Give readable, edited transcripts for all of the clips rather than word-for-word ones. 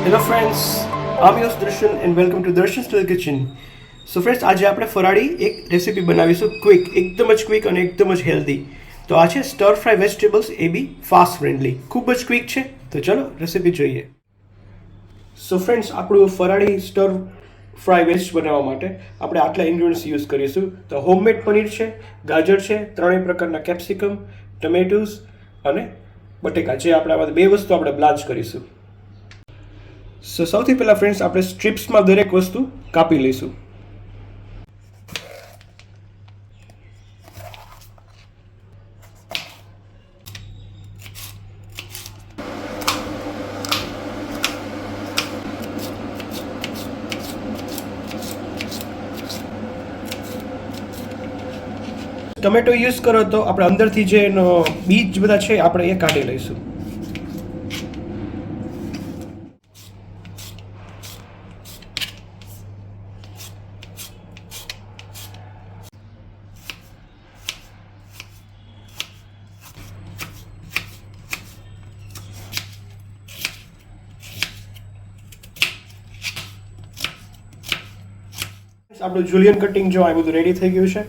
Hello friends, I'm your Darshan and welcome to Darshan's ટેલ kitchen. So friends, આજે આપણે ફરાળી એક રેસીપી બનાવીશું, ક્વિક, એકદમ જ ક્વિક અને એકદમ જ હેલ્ધી. તો આ છે સ્ટર ફ્રાય વેજીટેબલ્સ, એ બી ફાસ્ટ ફ્રેન્ડલી, ખૂબ જ ક્વિક છે. તો ચલો રેસીપી જોઈએ. સો ફ્રેન્ડ્સ, આપણું ફરાળી સ્ટર ફ્રાય વેજ બનાવવા માટે આપણે આટલા ઇન્ગ્રીડિયન્ટ્સ યુઝ કરીશું. તો હોમમેડ પનીર છે, ગાજર છે, ત્રણેય પ્રકારના કેપ્સિકમ, ટમેટોઝ અને બટેકા, જે આપણે બે વસ્તુ આપણે બ્લાન્ચ કરીશું. સો સૌથી પહેલાં ફ્રેન્ડ્સ, આપણે સ્ટ્રીપ્સમાં દરેક વસ્તુ કાપી લઈશું. ટમેટો યુઝ કરો તો આપણે અંદરથી જે એનો બીજ બધા છે આપણે એ કાઢી લઈશું. આપણું જુલિયન કટિંગ જો આ બધું રેડી થઈ ગયું છે.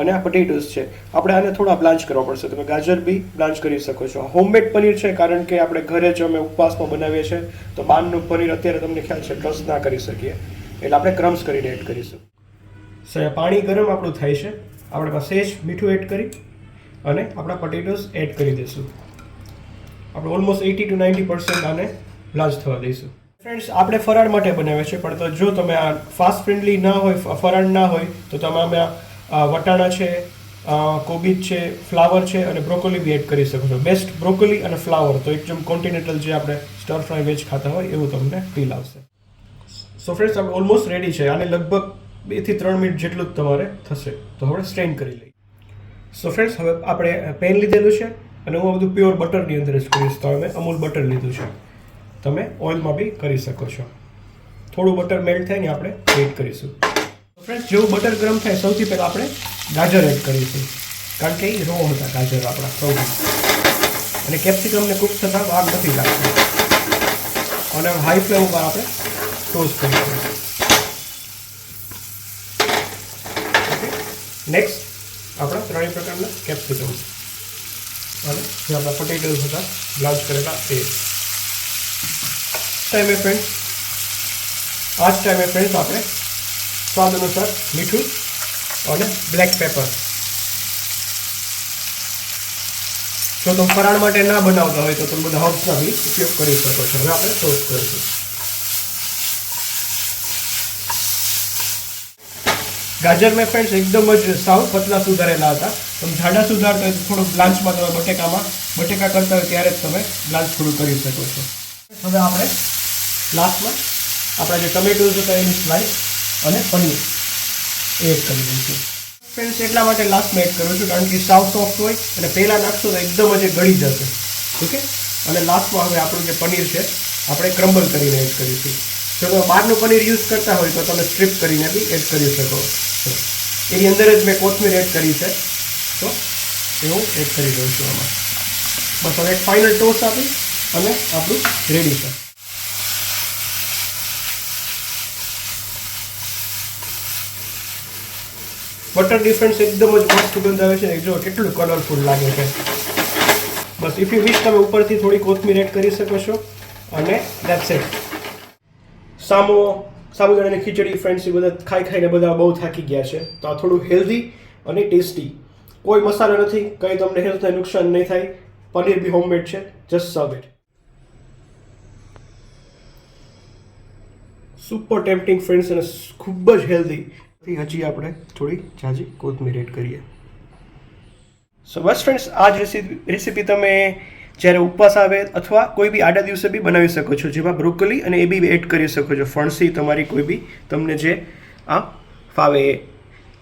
અને આ પટેટોઝ છે, આપણે આને થોડા બ્લાન્ચ કરવા પડશે. તમે ગાજર બી બ્લાન્ચ કરી શકો છો. હોમમેડ પનીર છે, કારણ કે આપણે ઘરે જ અમે ઉપવાસમાં બનાવીએ છીએ, તો બહારનું પનીર અત્યારે તમને ખ્યાલ છે ટ્રસ્ટ ના કરી શકીએ, એટલે આપણે ક્રમ્સ કરીને એડ કરીશું. સો પાણી ગરમ આપણું થાય છે, આપણે સહેજ મીઠું એડ કરી અને આપણા પટેટોઝ એડ કરી દઈશું. આપણે ઓલમોસ્ટ 80 to 90% આને બ્લાન્ચ થવા દઈશું. ફ્રેન્ડ્સ, આપણે ફરાળ માટે બનાવીએ છીએ, પણ તો જો તમે આ ફાસ્ટ ફ્રેન્ડલી ના હોય, ફરાળ ના હોય, તો તમે આમાં વટાણા છે, કોબીજ છે, ફ્લાવર છે અને બ્રોકોલી બી એડ કરી શકો છો. બેસ્ટ બ્રોકોલી અને ફ્લાવર, તો એકદમ કોન્ટિનેન્ટલ જે આપણે સ્ટર ફ્રાય વેજ ખાતા હોય એવું તમને ફીલ આવશે. સો ફ્રેન્ડ્સ, આપણે ઓલમોસ્ટ રેડી છે. આને લગભગ 2 થી 3 મિનિટ જેટલું જ તમારે થશે. તો હવે સ્ટ્રેન કરી લઈએ. સો ફ્રેન્ડ્સ, હવે આપણે પેન લીધેલું છે અને હું બધું પ્યોર બટરની અંદર જ કરીશ. તો અમે અમૂલ બટર લીધું છે, તમે ઓઇલમાં બી કરી શકો છો. થોડું બટર મેલ્ટ થાય ને આપણે એડ કરીશું. ફ્રેન્ડ્સ, જેવું બટર ગરમ થાય, સૌથી પહેલાં આપણે ગાજર એડ કરીશું, કારણ કે એ રો હતા ગાજર આપણા સૌથી, અને કેપ્સિકમને કૂક થતાં વાર નથી લાગતી. અને હાઈ ફ્લેમ ઉપર આપણે ટોસ્ટ કરીશું. નેક્સ્ટ આપણા ત્રણેય પ્રકારના કેપ્સિકમ અને જે આપણા પોટેટોઝ હતા બ્લાન્ચ કરેલા એ ટાઈમે ફ્રેન્ડ્સ, આ જ ટાઈમે ફ્રેન્ડ્સ આપણે સ્વાદ અનુસાર મીઠું અને બ્લેક પેપર. જો તમે ફરાળ માટે ના બનાવતા હોય તો તમે બધા હર્બ્સના બી ઉપયોગ કરી શકો છો. હવે આપણે ટોસ્ટ કરીશું. ગાજર મેં ફ્રેન્ડ્સ એકદમ જ સાવ પતલા સુધારેલા હતા. તમે જાડા સુધારતા હોય તો થોડું બ્લાન્ચમાં તમે બટેકા કરતા હોય ત્યારે જ તમે બ્લાન્ચ થોડું કરી શકો છો. હવે આપણે લાસ્ટમાં આપણા જે ટમેટોઝ હતા એની સ્લાઇસ અને પનીર એડ કરી દઈશું. ફ્રેન્ડ્સ, એટલા માટે લાસ્ટમાં એડ કરું છું કારણ કે સાવ સોફ્ટ હોય અને પહેલાં નાખશો તો એકદમ જ ગળી જશે. ઓકે, અને લાસ્ટમાં હવે આપણું જે પનીર છે આપણે ક્રમ્બલ કરીને એડ કરીશું. જો તમે બહારનું પનીર યુઝ કરતા હોય તો તમે સ્ટ્રીપ કરીને બી એડ કરી શકો છો. એની અંદર જ મેં કોથમીર એડ કરી છે, તો એવું એડ કરી દઉં છું આમાં. બસ હવે એક ફાઇનલ ટોસ્ટ આપી અને આપણું રેડી છે. બટર ડિફરન્સ એકદમ જ મસ્ત સુગંધ આવે છે. જો કેટલું કલરફુલ લાગે છે. બસ ઇફ યુ વિશ તમે ઉપરથી થોડી કોથમીર એડ કરી શકો છો અને ધેટ્સ ઇટ. સાબુદાણાની ખીચડી ફ્રેન્ડ્સ, એ બધા ખાઈને બધા બહુ થાકી ગયા છે. તો આ થોડું હેલ્ધી અને ટેસ્ટી, કોઈ મસાલો નથી, કંઈ તમને હેલ્થને નુકસાન નહીં થાય. પનીર બી હોમમેડ છે. જસ્ટ સર્વ ઇટ. સુપર ટેમ્પટિંગ ફ્રેન્ડ્સ અને ખૂબ જ હેલ્ધી. હજી આપણે થોડી ઝાઝી કોથમીર એડ કરીએ. સો બસ ફ્રેન્ડ્સ, આ જ રેસીપી તમે જ્યારે ઉપવાસ આવે અથવા કોઈ બી આડા દિવસે બી બનાવી શકો છો, જેમાં બ્રોકોલી અને એ બી એડ કરી શકો છો. ફણસી તમારી કોઈ બી તમને જે આ ફાવે એ.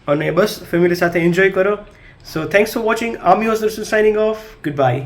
અને બસ ફેમિલી સાથે એન્જોય કરો. સો થેન્ક્સ ફોર વોચિંગ. આમ યોર દર્શન સાઇનિંગ ઓફ. Good bye.